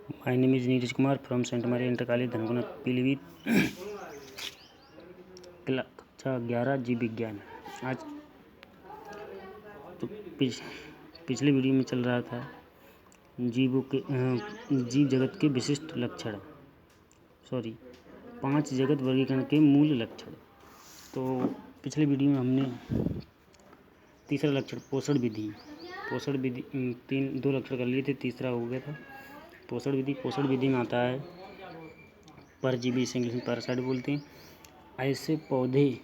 My name is Neeraj Kumar from Saint Maria inter college Dhankuna Pilibhit. कक्षा 11 जीव विज्ञान। आज तो पिछले वीडियो में चल रहा था जीव जगत के विशिष्ट लक्षण, 5 जगत वर्गीकरण के मूल लक्षण। तो पिछले वीडियो में हमने तीसरा लक्षण पोषण विधि 2 लक्षण कर लिए थे, तीसरा हो गया था पोषण विधि में आता है परजीवी, इसे इंग्लिश में पैरासाइट बोलते हैं। ऐसे पौधे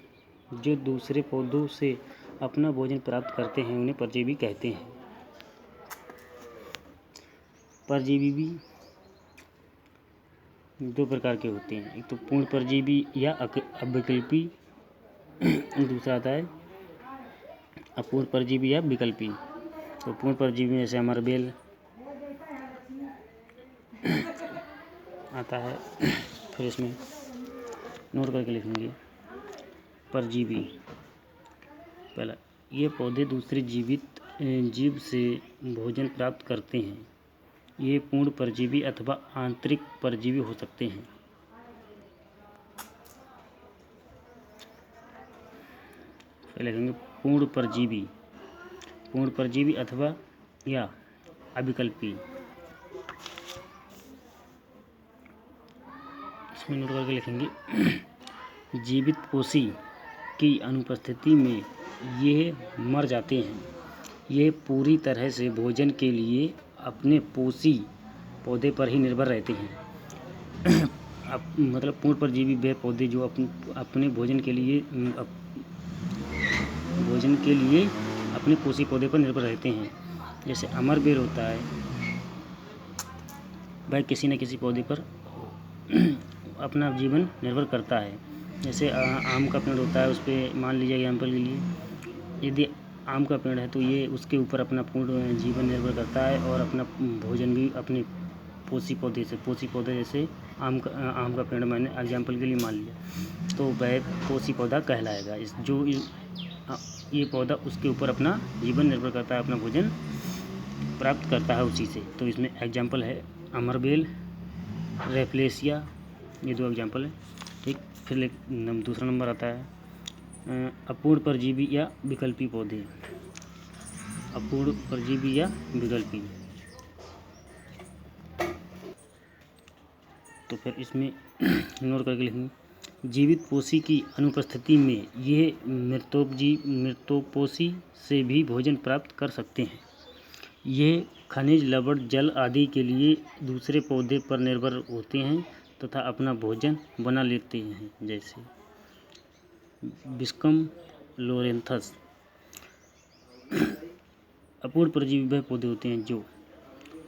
जो दूसरे पौधों से अपना भोजन प्राप्त करते हैं उन्हें परजीवी कहते हैं। परजीवी भी 2 प्रकार के होते हैं, एक तो पूर्ण परजीवी या अविकल्पी, दूसरा आता है अपूर्ण परजीवी या विकल्पी। तो पूर्ण परजीवी जैसे अमरबेल आता है। फिर इसमें नोट करके लिखेंगे परजीवी। पहला, ये पौधे दूसरे जीव से भोजन प्राप्त करते हैं। ये पूर्ण परजीवी अथवा आंतरिक परजीवी हो सकते हैं। फिर लिखेंगे पूर्ण परजीवी अथवा या अविकल्पी। इसमें नोट करके लिखेंगे जीवित पोषी की अनुपस्थिति में ये मर जाते हैं। ये पूरी तरह से भोजन के लिए अपने पोषी पौधे पर ही निर्भर रहते हैं। मतलब पूर्ण परजीवी वे पौधे जो अपने भोजन के लिए अपने पोषी पौधे पर निर्भर रहते हैं। जैसे अमरबेल होता है, वह किसी न किसी पौधे पर अपना जीवन निर्भर करता है। जैसे आम का पेड़ होता है, उस पर मान लीजिए एग्जाम्पल के लिए, यदि आम का पेड़ है तो ये उसके ऊपर अपना पूर्ण जीवन निर्भर करता है और अपना भोजन भी अपने पोषी पौधे जैसे आम का पेड़ मैंने एग्जाम्पल के लिए मान लिया, तो वह पोषी पौधा कहलाएगा। ये पौधा उसके ऊपर अपना जीवन निर्भर करता है, अपना भोजन प्राप्त करता है उसी से। तो इसमें एग्जाम्पल है अमरबेल, रेफलेशिया, ये 2 एग्जाम्पल है। ठीक, फिर दूसरा नंबर आता है अपूर्ण परजीवी या विकल्पी पौधे। अपूर्ण परजीवी या विकल्पी, तो फिर इसमें नोट करके लिखेंगे जीवित पोषी की अनुपस्थिति में ये मृतोपोषी से भी भोजन प्राप्त कर सकते हैं। ये खनिज, लवण, जल आदि के लिए दूसरे पौधे पर निर्भर होते हैं तथा अपना भोजन बना लेते हैं। जैसे बिस्कम लोरेंथस। अपूर्ण परजीवी वह पौधे होते हैं जो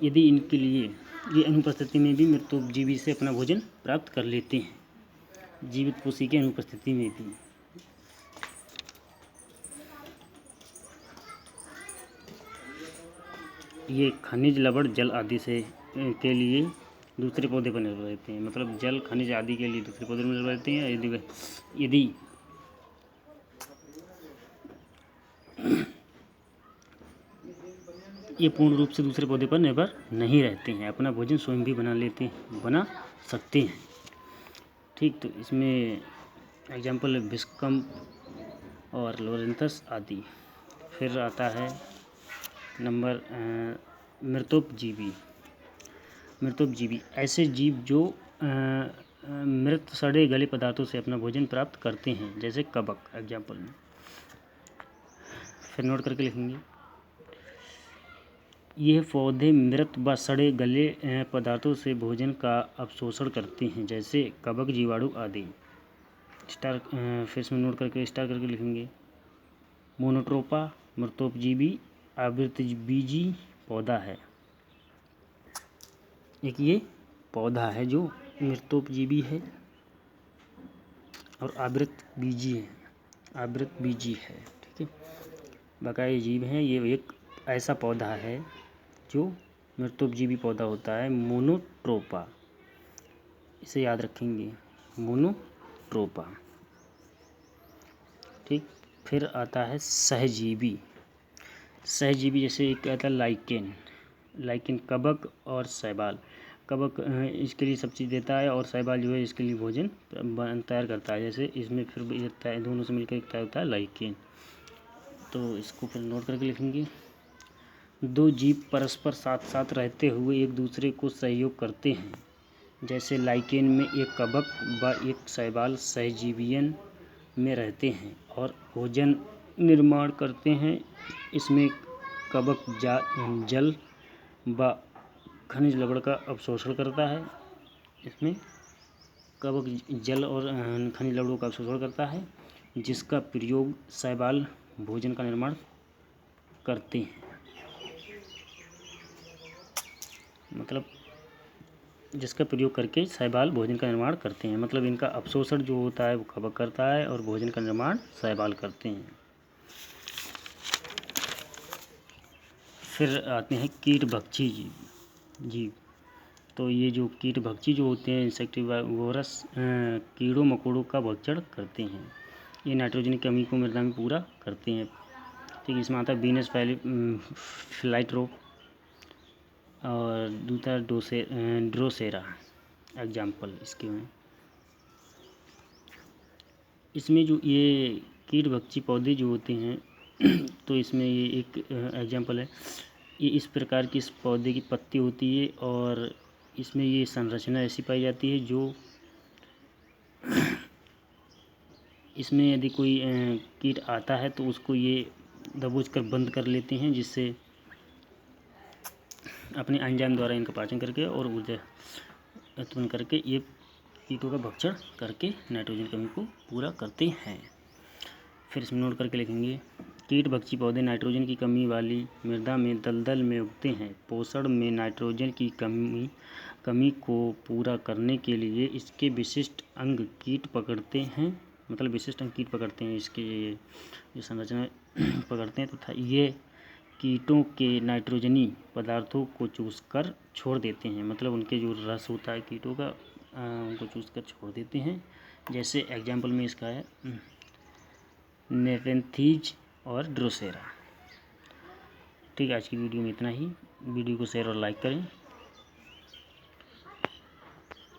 यदि इनके लिए ये अनुपस्थिति में भी मृतोपजीवी से अपना भोजन प्राप्त कर लेते हैं, जीवित पोषी की अनुपस्थिति में भी। ये खनिज, लवण, जल आदि से के लिए दूसरे पौधे पर निर्भर रहते हैं। मतलब जल, खनिज आदि के लिए दूसरे पौधे पर निर्भर रहते हैं। यदि ये पूर्ण रूप से दूसरे पौधे पर निर्भर नहीं रहते हैं, अपना भोजन स्वयं भी बना सकते हैं। ठीक, तो इसमें एग्जाम्पल है बिस्कम और लोरेंथस आदि। फिर आता है नंबर मृतोपजीवी। ऐसे जीव जो मृत सड़े गले पदार्थों से अपना भोजन प्राप्त करते हैं, जैसे कवक एग्जाम्पल में। फिर नोट करके लिखेंगे यह पौधे मृत व सड़े गले पदार्थों से भोजन का अवशोषण करते हैं, जैसे कवक, जीवाणु आदि। फिर इसमें नोट करके स्टार करके लिखेंगे मोनोट्रोपा मृतोपजीवी आवृतबीजी पौधा है। एक ये पौधा है जो मृतोपजीवी है और आवृतबीजी है। ठीक है, बकाये जीव हैं। ये एक ऐसा पौधा है जो मृतोपजीवी पौधा होता है, मोनोट्रोपा। इसे याद रखेंगे, मोनोट्रोपा। ठीक, फिर आता है सहजीवी। जैसे एक आता है लाइकेन, कवक और शैवाल। कवक इसके लिए सब चीज़ देता है और शैवाल जो है इसके लिए भोजन तैयार करता है। जैसे इसमें फिर ये दोनों से मिलकर एक तैयार होता है लाइकेन। तो इसको फिर नोट करके लिखेंगे। दो जीव परस्पर साथ साथ रहते हुए एक दूसरे को सहयोग करते हैं। जैसे लाइकेन में एक कवक व एक शैवाल सहजीवियन में रहते हैं और भोजन निर्माण करते हैं। इसमें कवक जल व खनिज लवण का अवशोषण करता है। इसमें कवक जल और खनिज लवणों का अवशोषण करता है, जिसका प्रयोग शैवाल भोजन का निर्माण करते हैं। मतलब जिसका प्रयोग करके शैवाल भोजन का निर्माण करते हैं। मतलब इनका अवशोषण जो होता है वो कवक करता है और भोजन का निर्माण शैवाल करते हैं। फिर आते हैं कीटभक्षी जीव। तो ये जो कीटभक्षी जो होते हैं इंसेक्टिवोरस कीड़ों मकोड़ों का भक्षण करते हैं। ये नाइट्रोजन की कमी को मृदा में पूरा करते हैं। ठीक है, इसमें आता है वीनस फ्लाइट्रोप और दूसरा ड्रोसेरा एग्जाम्पल इसके में। इसमें जो ये कीटभक्षी पौधे जो होते हैं तो इसमें ये एक एग्जाम्पल है। ये इस प्रकार की इस पौधे की पत्ती होती है और इसमें ये संरचना ऐसी पाई जाती है जो इसमें यदि कोई कीट आता है तो उसको ये दबोच कर बंद कर लेते हैं, जिससे अपने एंजाइम द्वारा इनका पाचन करके और ऊर्जा उत्पन्न करके ये कीटों का भक्षण करके नाइट्रोजन कमी को पूरा करते हैं। फिर इसमें नोट करके लिखेंगे। कीटभक्षी पौधे नाइट्रोजन की कमी वाली मृदा में दलदल में उगते हैं। पोषण में नाइट्रोजन की कमी को पूरा करने के लिए इसके विशिष्ट अंग कीट पकड़ते हैं। मतलब विशिष्ट अंग कीट पकड़ते हैं, इसके ये संरचना पकड़ते हैं तथा ये कीटों के नाइट्रोजनी पदार्थों को चूसकर छोड़ देते हैं। मतलब उनके जो रस होता है कीटों का उनको चूसकर छोड़ देते हैं। जैसे एग्जाम्पल में इसका है नेपेंथीज और ड्रोसेरा। ठीक है, आज की वीडियो में इतना ही। वीडियो को शेयर और लाइक करें।